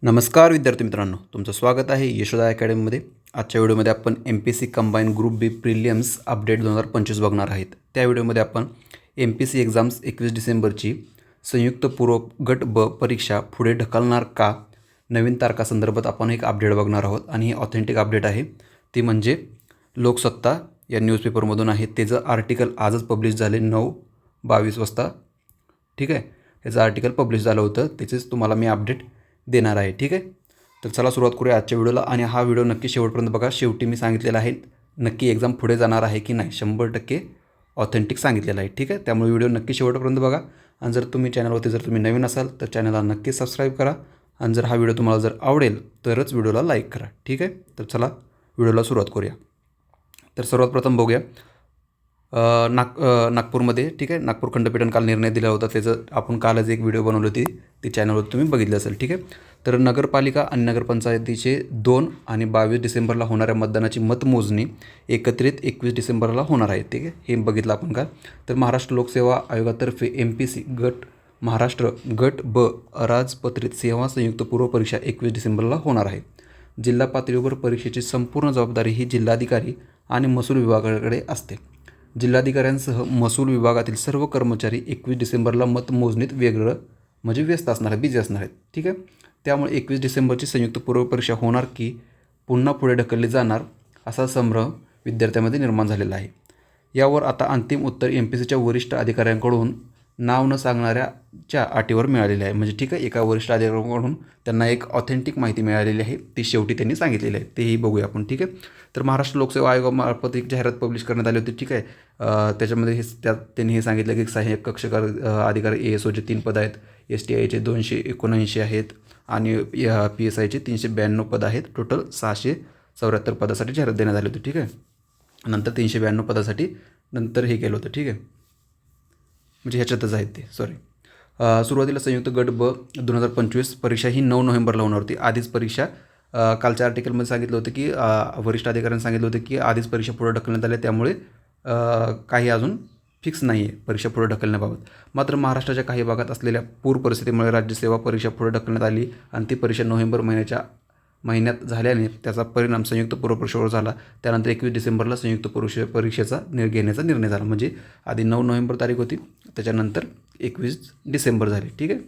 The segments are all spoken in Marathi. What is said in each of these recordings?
नमस्कार विद्यार्थी मित्रांनो, तुमचं स्वागत आहे यशोदा अकॅडमीमध्ये. आजच्या व्हिडिओमध्ये आपण MPSC कंबाईन ग्रुप बी प्रिलियम्स अपडेट 2025 बघणार आहेत. त्या व्हिडिओमध्ये आपण MPSC एक्झाम्स 21 डिसेंबरची संयुक्त पूर्व गट ब परीक्षा पुढे ढकलणार का, नवीन तारखासंदर्भात आपण एक अपडेट बघणार आहोत. आणि ही ऑथेंटिक अपडेट आहे, ती म्हणजे लोकसत्ता या न्यूजपेपरमधून आहे. त्याचं आर्टिकल आजच पब्लिश झाले 9:22 वाजता. ठीक आहे, याचं आर्टिकल पब्लिश झालं होतं, त्याचेच तुम्हाला मी अपडेट देणार आहे. ठीक आहे, तर चला सुरुवात करूया आजच्या व्हिडिओला. आणि हा व्हिडिओ नक्की शेवटपर्यंत बघा. शेवटी मी सांगितलेलं आहे नक्की एक्झाम पुढे जाणार आहे की नाही, 100% ऑथेंटिक सांगितलेलं आहे. ठीक आहे, त्यामुळे व्हिडिओ नक्की शेवटपर्यंत बघा. आणि जर तुम्ही नवीन असाल तर चॅनलला नक्की सबस्क्राईब करा. आणि जर हा व्हिडिओ तुम्हाला जर आवडेल तरच व्हिडिओला लाईक करा. ठीक आहे, तर चला व्हिडिओला सुरुवात करूया. तर सर्वात प्रथम बघूया नागपूरमध्ये. ठीक आहे, नागपूर खंडपीठाने काल निर्णय दिला होता, त्याचं आपण कालच एक व्हिडिओ बनवली होती, ती चॅनलवर तुम्ही बघितली असेल. ठीक आहे, तर नगरपालिका आणि नगरपंचायतीचे 2 आणि 22 डिसेंबरला होणाऱ्या मतदानाची मतमोजणी एकत्रित 21 डिसेंबरला होणार आहे. ठीक आहे, हे बघितलं आपण का. तर महाराष्ट्र लोकसेवा आयोगातर्फे MPSC महाराष्ट्र गट ब अराजपत्रित सेवा संयुक्त पूर्व परीक्षा 21 डिसेंबरला होणार आहे. जिल्हा पातळीवर परीक्षेची संपूर्ण जबाबदारी ही जिल्हाधिकारी आणि महसूल विभागाकडे असते. जिल्हाधिकाऱ्यांसह महसूल विभागातील सर्व कर्मचारी 21 डिसेंबरला मतमोजणीत व्यस्त असणार आहे, बिझी असणार आहेत. ठीक आहे, त्यामुळे 21 डिसेंबरची संयुक्त पूर्व परीक्षा होणार की पुन्हा पुढे ढकलली जाणार असा संभ्रम विद्यार्थ्यांमध्ये निर्माण झालेला आहे. यावर आता अंतिम उत्तर MPSCच्या वरिष्ठ अधिकाऱ्यांकडून नाव न सांगणाऱ्याच्या अटीवर मिळालेले आहे. म्हणजे ठीक आहे, एका वरिष्ठ अधिकाऱ्यांकडून त्यांना एक ऑथेंटिक माहिती मिळालेली आहे, ती शेवटी त्यांनी सांगितलेली आहे, तेही बघूया आपण. ठीक आहे, तर महाराष्ट्र लोकसेवा आयोगामार्फत एक जाहिरात पब्लिश करण्यात आली होती. ठीक आहे, त्याच्यामध्ये त्यांनी हे सांगितलं की सहाय्यक कक्षकार अधिकारी ASOचे 3 पद आहेत, STIचे 279 आहेत आणि PSIचे 392 पद आहेत. टोटल 674 पदासाठी जाहिरात देण्यात आली होती. ठीक आहे, नंतर 392 पदासाठी नंतर हे केलं होतं. ठीक आहे, म्हणजे ह्याच्यातच आहेत ते. सुरुवातीला संयुक्त गट ब 2025 परीक्षा ही 9 नोव्हेंबरला होणार होती. आधीच परीक्षा कालच्या आर्टिकलमध्ये सांगितलं होतं की वरिष्ठ अधिकाऱ्यांनी सांगितलं होतं की आधीच परीक्षा पुढे ढकलण्यात आल्या, त्यामुळे काही अजून फिक्स नाही आहे परीक्षा पुढे ढकलण्याबाबत. मात्र महाराष्ट्राच्या काही भागात असलेल्या पूर परिस्थितीमुळे राज्यसेवा परीक्षा पुढे ढकलण्यात आली आणि ती परीक्षा नोव्हेंबर महिन्यात झाल्याने त्याचा परिणाम संयुक्त पूर्व परीक्षेवर झाला. त्यानंतर 21 डिसेंबरला संयुक्त परीक्षेचा घेण्याचा निर्णय झाला. म्हणजे आधी 9 नोव्हेंबर तारीख होती, त्याच्यानंतर 21 डिसेंबर झाली. ठीक आहे,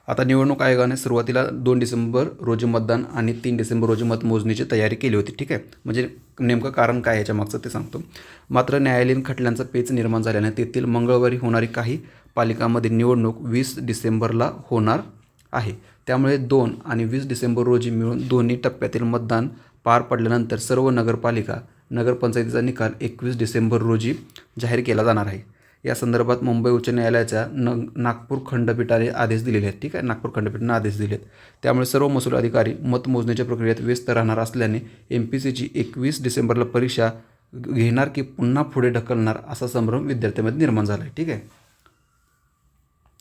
आता निवडणूक आयोगाने सुरुवातीला 2 डिसेंबर रोजी मतदान आणि 3 डिसेंबर रोजी मतमोजणीची तयारी केली होती. ठीक आहे, म्हणजे नेमकं कारण काय ह्याच्या मागचं ते सांगतो. मात्र न्यायालयीन खटल्यांचा पेच निर्माण झाल्याने तेथील मंगळवारी होणारी काही पालिकांमध्ये निवडणूक 20 डिसेंबरला होणार आहे. त्यामुळे 2 आणि 20 डिसेंबर रोजी मिळून दोन्ही टप्प्यातील मतदान पार पडल्यानंतर सर्व नगरपंचायतीचा निकाल 21 डिसेंबर रोजी जाहीर केला जाणार आहे. या संदर्भात मुंबई उच्च न्यायालयाच्या नागपूर खंडपीठाने आदेश दिलेले आहेत. ठीक आहे, नागपूर खंडपीठाने आदेश दिलेत. त्यामुळे सर्व महसूल अधिकारी मतमोजणीच्या प्रक्रियेत व्यस्त राहणार असल्याने MPSCची 21 डिसेंबरला परीक्षा घेणार की पुन्हा पुढे ढकलणार असा संभ्रम विद्यार्थ्यांमध्ये निर्माण झाला आहे. ठीक आहे,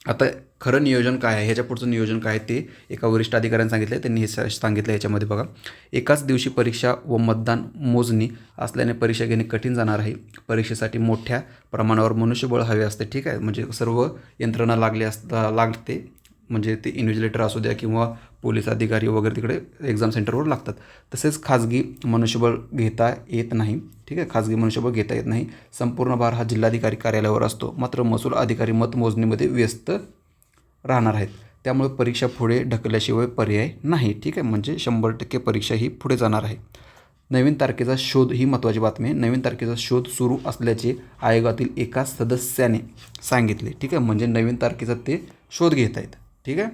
आता खरं नियोजन काय आहे, ह्याच्या पुढचं नियोजन काय आहे ते एका वरिष्ठ अधिकाऱ्याने सांगितलं आहे. त्यांनी हे सांगितलं याच्यामध्ये बघा. एकाच दिवशी परीक्षा व मतदान मोजणी असल्याने परीक्षा घेणे कठीण जाणार आहे. परीक्षेसाठी मोठ्या प्रमाणावर मनुष्यबळ हवे असते. ठीक आहे, म्हणजे सर्व यंत्रणा लागते, म्हणजे ते इन्व्हिजिलेटर असू द्या किंवा पोलीस अधिकारी वगैरे तिकडे एक्झाम सेंटरवर लागतात. तसेच खाजगी मनुष्यबळ घेता येत नाही. ठीक आहे, खाजगी मनुष्यबळ घेता येत नाही. संपूर्ण भार हा जिल्हाधिकारी कार्यालयावर असतो. मात्र महसूल अधिकारी मतमोजणीमध्ये व्यस्त राहणार आहेत. त्यामुळे परीक्षा पुढे ढकलल्याशिवाय पर्याय नाही. ठीक आहे, म्हणजे 100% परीक्षा ही पुढे जाणार आहे. नवीन तारखेचा शोध, ही महत्त्वाची बातमी आहे. नवीन तारखेचा शोध सुरू असल्याचे आयोगातील एका सदस्याने सांगितले. ठीक आहे, म्हणजे नवीन तारखेचा ते शोध घेत आहेत. ठीक आहे,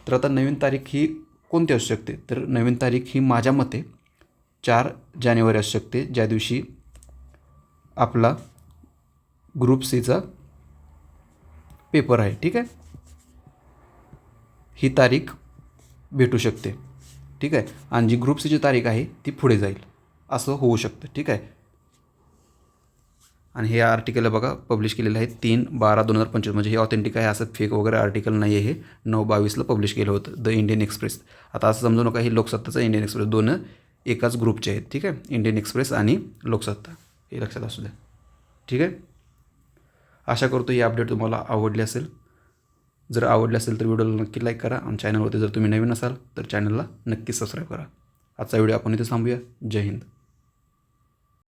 तर आता नवीन तारीख ही कोणती असू शकते, तर नवीन तारीख ही माझ्या मते 4 जानेवारी असू शकते, ज्या दिवशी आपला ग्रुप Cचा पेपर आहे. ठीक आहे, ही तारीख भेटू शकते. ठीक आहे, आणि जी ग्रुप Cची तारीख आहे ती पुढे जाईल, असं होऊ शकतं. ठीक आहे, आणि हे आर्टिकल बघा पब्लिश केलेलं आहे 3/12/2025. म्हणजे हे ऑथेंटिक आहे, असं फेक वगैरे आर्टिकल नाही आहे. हे 9/22ला पब्लिश केलं होतं, द इंडियन एक्सप्रेस. आता असं समजू नका ही लोकसत्ताचं इंडियन एक्सप्रेस, दोन एकाच ग्रुपचे आहेत. ठीक आहे, इंडियन एक्सप्रेस आणि लोकसत्ता, हे लक्षात असू द्या. ठीक आहे, आशा करतो ही अपडेट तुम्हाला आवडली असेल. जर आवडली असेल तर व्हिडिओला नक्की लाईक करा आणि चॅनलवरती जर तुम्ही नवीन असाल तर चॅनलला नक्की सबस्क्राईब करा. आजचा व्हिडिओ आपण इथे थांबूया. जय हिंद.